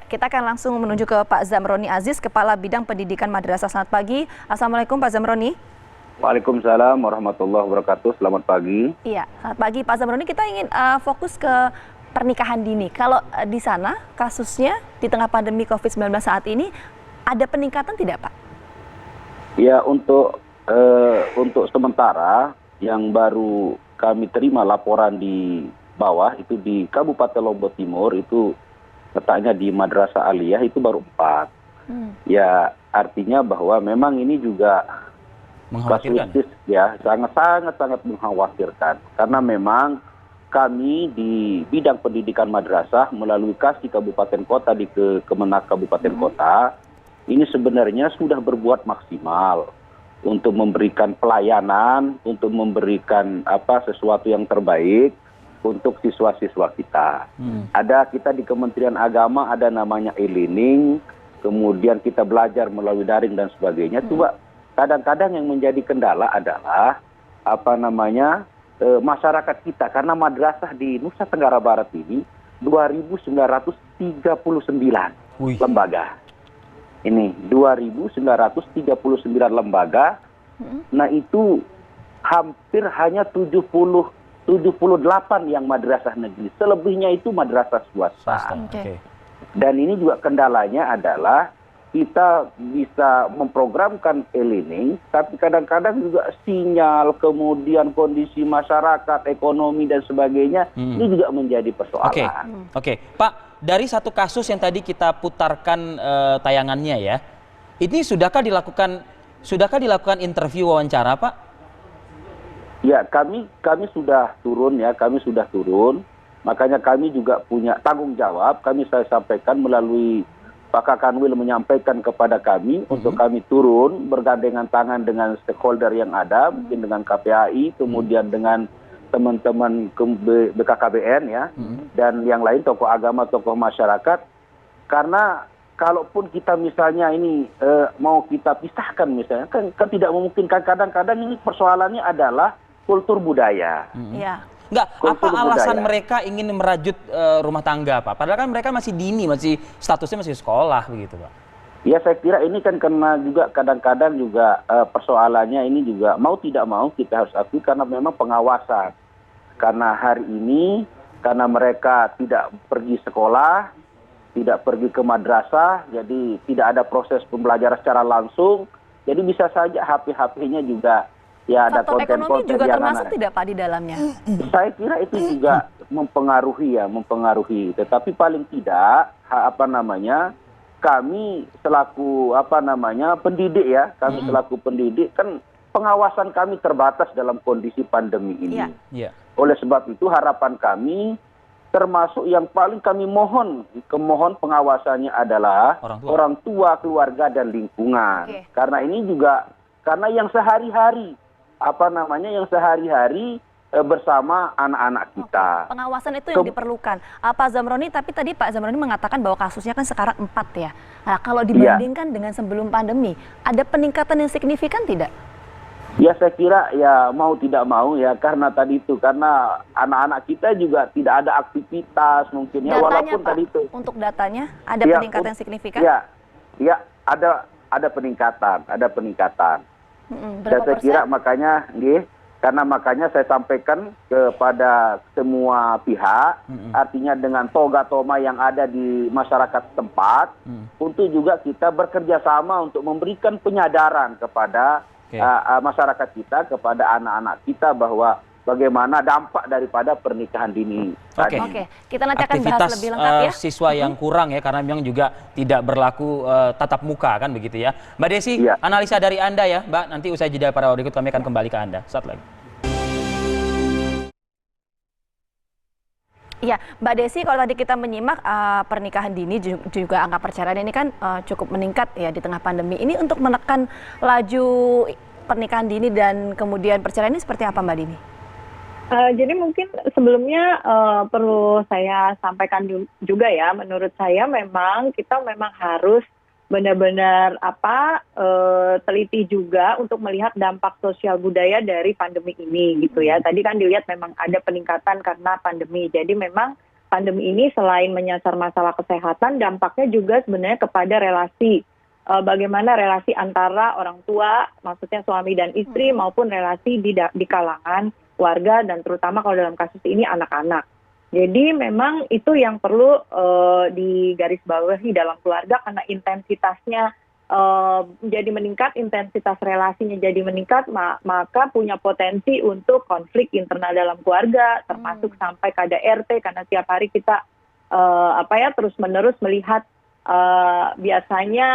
kita akan langsung menuju ke Pak Zamroni Aziz, Kepala Bidang Pendidikan Madrasah. Selamat pagi. Assalamualaikum Pak Zamroni. Waalaikumsalam warahmatullahi wabarakatuh. Selamat pagi. Iya, selamat pagi Pak Zamroni. Kita ingin fokus ke pernikahan dini. Kalau di sana kasusnya di tengah pandemi COVID-19 saat ini ada peningkatan tidak, Pak? Ya, untuk sementara yang baru kami terima laporan di bawah itu di Kabupaten Lombok Timur itu letaknya di Madrasah Aliyah itu baru 4. Ya, artinya bahwa memang ini juga mengkhawatirkan. Ya, sangat mengkhawatirkan karena memang kami di bidang pendidikan madrasah melalui Kasih Kabupaten Kota di Kemenak Kabupaten Kota ini sebenarnya sudah berbuat maksimal untuk memberikan pelayanan, untuk memberikan sesuatu yang terbaik untuk siswa-siswa kita. Ada kita di Kementerian Agama ada namanya e-learning, kemudian kita belajar melalui daring dan sebagainya. Coba kadang-kadang yang menjadi kendala adalah masyarakat kita, karena madrasah di Nusa Tenggara Barat ini 2.939 lembaga. Ini 2.939 lembaga. Nah itu hampir hanya 78 yang madrasah negeri. Selebihnya itu madrasah swasta. Okay. Dan ini juga kendalanya adalah kita bisa memprogramkan e-learning, tapi kadang-kadang juga sinyal, kemudian kondisi masyarakat, ekonomi dan sebagainya, ini juga menjadi persoalan. Oke. Pak, dari satu kasus yang tadi kita putarkan tayangannya ya, ini sudahkah dilakukan interview wawancara, Pak? Ya, kami sudah turun ya, makanya kami juga punya tanggung jawab, saya sampaikan melalui Pak Kakanwil menyampaikan kepada kami untuk kami turun bergandengan tangan dengan stakeholder yang ada, mungkin dengan KPAI, kemudian dengan teman-teman BKKBN ya, dan yang lain tokoh agama, tokoh masyarakat, karena kalaupun kita misalnya ini mau kita pisahkan misalnya, kan tidak memungkinkan. Kadang-kadang ini persoalannya adalah kultur budaya. Enggak, apa alasan mereka ingin merajut rumah tangga, Pak? Padahal kan mereka masih dini, statusnya masih sekolah begitu, Pak. Ya, saya kira ini kan karena juga kadang-kadang juga persoalannya ini juga mau tidak mau kita harus akui karena memang pengawasan. Karena hari ini, karena mereka tidak pergi sekolah, tidak pergi ke madrasah, jadi tidak ada proses pembelajaran secara langsung, jadi bisa saja HP-HP-nya juga ya ada konten-konten ekonomi juga yang termasuk tidak, Pak, di dalamnya? Saya kira itu juga mempengaruhi. Tetapi paling tidak kami selaku pendidik ya, selaku pendidik kan pengawasan kami terbatas dalam kondisi pandemi ini. Oleh sebab itu harapan kami termasuk yang paling kami mohon pengawasannya adalah orang tua, keluarga dan lingkungan. Karena ini juga yang sehari-hari bersama anak-anak kita. Pengawasan itu yang diperlukan. Pak Zamroni, tapi tadi Pak Zamroni mengatakan bahwa kasusnya kan sekarang 4 ya. Nah, kalau dibandingkan dengan sebelum pandemi, ada peningkatan yang signifikan tidak? Ya, saya kira ya mau tidak mau ya, karena tadi itu, karena anak-anak kita juga tidak ada aktivitas mungkin ya, walaupun Pak, tadi itu. untuk datanya ada peningkatan yang signifikan? Ya, ada peningkatan. Dan saya kira makanya saya sampaikan kepada semua pihak, artinya dengan toga toma yang ada di masyarakat setempat, untuk juga kita bekerja sama untuk memberikan penyadaran kepada masyarakat kita, kepada anak-anak kita bahwa bagaimana dampak daripada pernikahan dini. Kita nanti akan bahas lebih lengkap ya. Siswa yang kurang ya, karena memang juga tidak berlaku tatap muka kan begitu ya. Mbak Desi, analisa dari Anda ya, Mbak, nanti usai jeda para berikut kami akan kembali ke Anda. Saat lagi. Iya, Mbak Desi, kalau tadi kita menyimak pernikahan dini juga angka perceraian ini kan cukup meningkat ya di tengah pandemi. Ini untuk menekan laju pernikahan dini dan kemudian perceraian ini seperti apa, Mbak Dini? Jadi mungkin sebelumnya perlu saya sampaikan juga ya, menurut saya memang kita harus benar-benar teliti juga untuk melihat dampak sosial budaya dari pandemi ini gitu ya. Tadi kan dilihat memang ada peningkatan karena pandemi. Jadi memang pandemi ini selain menyasar masalah kesehatan, dampaknya juga sebenarnya kepada relasi. Bagaimana relasi antara orang tua, maksudnya suami dan istri, maupun relasi di kalangan keluarga, dan terutama kalau dalam kasus ini anak-anak. Jadi memang itu yang perlu digarisbawahi dalam keluarga, karena intensitasnya jadi meningkat, intensitas relasinya jadi meningkat, maka punya potensi untuk konflik internal dalam keluarga, termasuk sampai KDRT, karena tiap hari kita terus-menerus melihat biasanya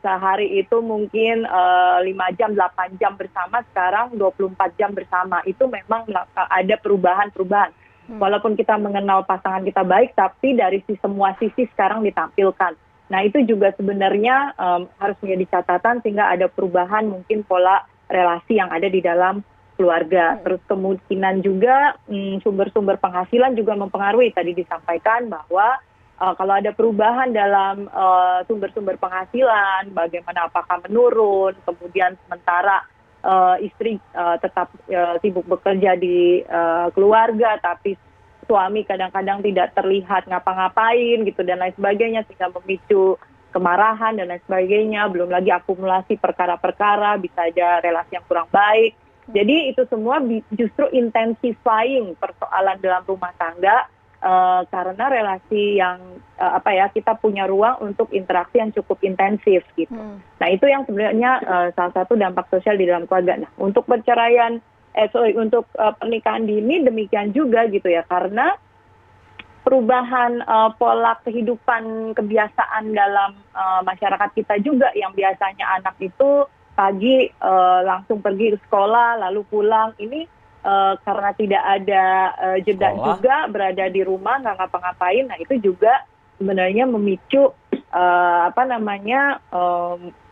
sehari itu mungkin 5 jam, 8 jam bersama, sekarang 24 jam bersama. Itu memang ada perubahan-perubahan. Walaupun kita mengenal pasangan kita baik, tapi dari semua sisi sekarang ditampilkan. Nah itu juga sebenarnya harus menjadi catatan, sehingga ada perubahan mungkin pola relasi yang ada di dalam keluarga. Terus kemungkinan juga sumber-sumber penghasilan juga mempengaruhi. Tadi disampaikan bahwa kalau ada perubahan dalam sumber-sumber penghasilan, bagaimana apakah menurun, kemudian sementara istri tetap sibuk bekerja di keluarga, tapi suami kadang-kadang tidak terlihat ngapa-ngapain gitu dan lain sebagainya, sehingga memicu kemarahan dan lain sebagainya. Belum lagi akumulasi perkara-perkara, bisa aja relasi yang kurang baik. Jadi itu semua justru intensifying persoalan dalam rumah tangga. Karena relasi yang kita punya ruang untuk interaksi yang cukup intensif gitu. Nah itu yang sebenarnya salah satu dampak sosial di dalam keluarga. Nah untuk untuk pernikahan dini demikian juga gitu ya, karena perubahan pola kehidupan kebiasaan dalam masyarakat kita juga, yang biasanya anak itu pagi langsung pergi ke sekolah lalu pulang, ini karena tidak ada jeda juga, berada di rumah nggak ngapa-ngapain. Nah itu juga sebenarnya memicu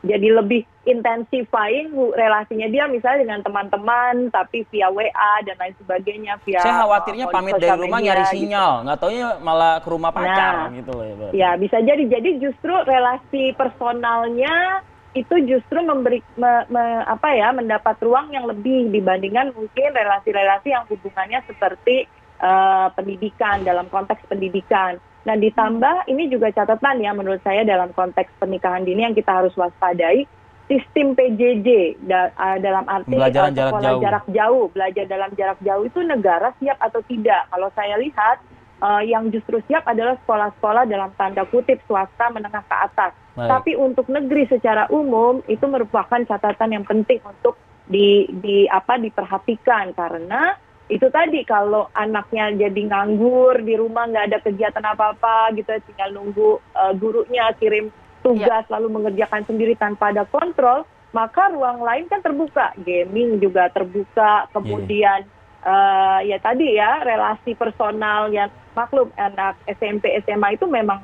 jadi lebih intensifying relasinya dia misalnya dengan teman-teman, tapi via WA dan lain sebagainya. Saya khawatirnya pamit dari rumah nyari sinyal, nggak taunya malah ke rumah pacar gitu loh. Ya bisa jadi justru relasi personalnya itu justru mendapat ruang yang lebih dibandingkan mungkin relasi-relasi yang hubungannya seperti pendidikan, dalam konteks pendidikan. Nah ditambah ini juga catatan ya menurut saya dalam konteks pernikahan dini yang kita harus waspadai, sistem PJJ dalam arti belajar dalam jarak jauh itu negara siap atau tidak. Kalau saya lihat yang justru siap adalah sekolah-sekolah dalam tanda kutip swasta menengah ke atas. Baik. Tapi untuk negeri secara umum itu merupakan catatan yang penting untuk diperhatikan, karena itu tadi kalau anaknya jadi nganggur di rumah, nggak ada kegiatan apa-apa gitu, tinggal nunggu gurunya kirim tugas lalu mengerjakan sendiri tanpa ada kontrol, maka ruang lain kan terbuka, gaming juga terbuka, kemudian relasi personal yang maklum anak SMP SMA itu memang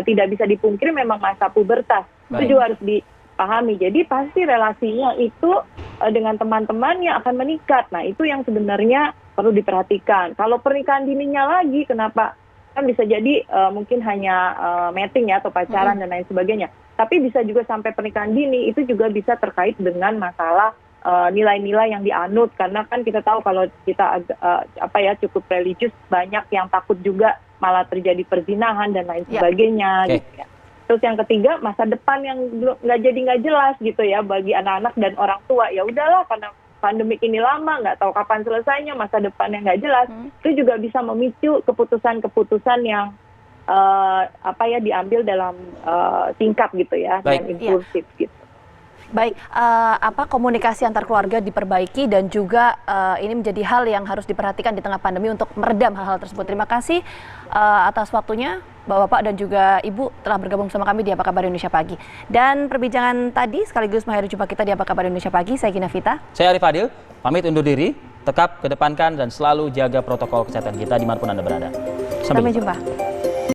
tidak bisa dipungkiri memang masa pubertas. Itu juga harus dipahami. Jadi pasti relasinya itu dengan teman-temannya akan meningkat. Nah itu yang sebenarnya perlu diperhatikan. Kalau pernikahan dininya lagi, kenapa? Kan bisa jadi mungkin hanya mating ya atau pacaran dan lain sebagainya. Tapi bisa juga sampai pernikahan dini itu juga bisa terkait dengan masalah nilai-nilai yang dianut, karena kan kita tahu kalau kita cukup religius, banyak yang takut juga malah terjadi perzinahan dan lain sebagainya. Gitu ya. Terus yang ketiga, masa depan yang nggak jelas gitu ya bagi anak-anak dan orang tua. Ya udahlah, karena pandemik ini lama, nggak tahu kapan selesainya, masa depan yang nggak jelas, itu juga bisa memicu keputusan-keputusan yang diambil dalam tingkat gitu ya, dan impulsif gitu. Baik, komunikasi antar keluarga diperbaiki dan juga ini menjadi hal yang harus diperhatikan di tengah pandemi untuk meredam hal-hal tersebut. Terima kasih atas waktunya Bapak-Bapak dan juga Ibu telah bergabung bersama kami di Apa Kabar Indonesia Pagi. Dan perbincangan tadi sekaligus mengakhiri jumpa kita di Apa Kabar Indonesia Pagi. Saya Gina Vita. Saya Arif Adil, pamit undur diri. Tetap kedepankan dan selalu jaga protokol kesehatan kita dimanapun Anda berada. Sampai jumpa.